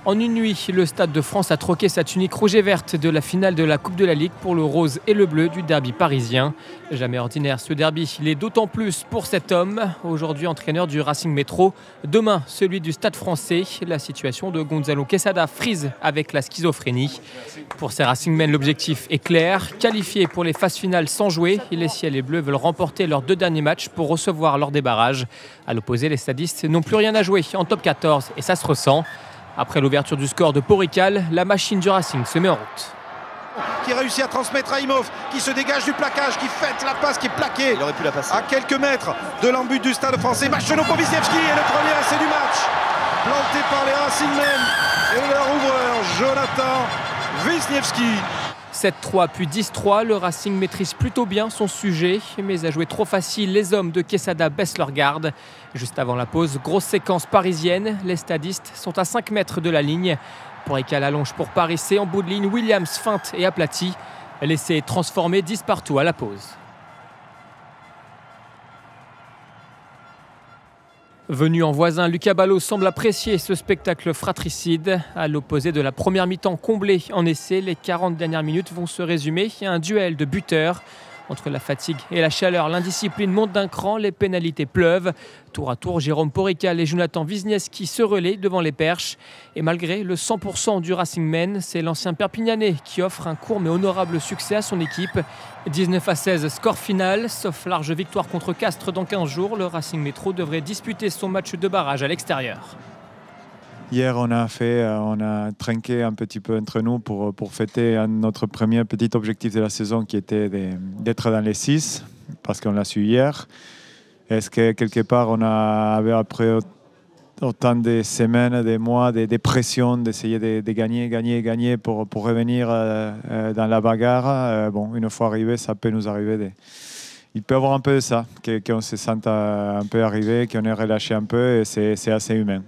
En une nuit, le Stade de France a troqué sa tunique rouge et verte de la finale de la Coupe de la Ligue pour le rose et le bleu du derby parisien. Jamais ordinaire ce derby, il est d'autant plus pour cet homme, aujourd'hui entraîneur du Racing Métro. Demain, celui du Stade français. La situation de Gonzalo Quesada frise avec la schizophrénie. Pour ces Racingmen, l'objectif est clair. Qualifiés pour les phases finales sans jouer, les ciels et bleus veulent remporter leurs 2 derniers matchs pour recevoir lors des barrages. À l'opposé, les stadistes n'ont plus rien à jouer en top 14 et ça se ressent. Après l'ouverture du score de Porical, la machine du Racing se met en route. Qui réussit à transmettre à Imhoff, qui se dégage du plaquage, qui fête la passe, qui est plaquée. Il aurait pu la passer. À quelques mètres de l'embut du Stade français. Machenot pour Wisniewski et le premier essai du match. Planté par les Racingmen et leur ouvreur Jonathan Wisniewski. 7-3 puis 10-3, le Racing maîtrise plutôt bien son sujet, mais à jouer trop facile, les hommes de Quesada baissent leur garde. Juste avant la pause, grosse séquence parisienne, les stadistes sont à 5 mètres de la ligne. Porical allonge pour Paris, c'est en bout de ligne, Williams feinte et aplati. L'essai transformé 10 partout à la pause. Venu en voisin, Lucas Ballot semble apprécier ce spectacle fratricide. À l'opposé de la première mi-temps comblée en essai, les 40 dernières minutes vont se résumer à un duel de buteurs. Entre la fatigue et la chaleur, l'indiscipline monte d'un cran, les pénalités pleuvent. Tour à tour, Jérôme Porical et Jonathan Wisniewski se relaient devant les perches. Et malgré le 100% du Racingmen, c'est l'ancien Perpignanais qui offre un court mais honorable succès à son équipe. 19-16, score final. Sauf large victoire contre Castres dans 15 jours, le Racing Métro devrait disputer son match de barrage à l'extérieur. Hier, on a trinqué un petit peu entre nous pour fêter notre premier petit objectif de la saison qui était d'être dans les 6, parce qu'on l'a su hier. Est-ce que quelque part, on avait après autant de semaines, des mois, des pressions, d'essayer de gagner pour revenir dans la bagarre. Bon, une fois arrivé, ça peut nous arriver. Il peut y avoir un peu de ça, qu'on se sente un peu arrivé, qu'on est relâché un peu, et c'est assez humain.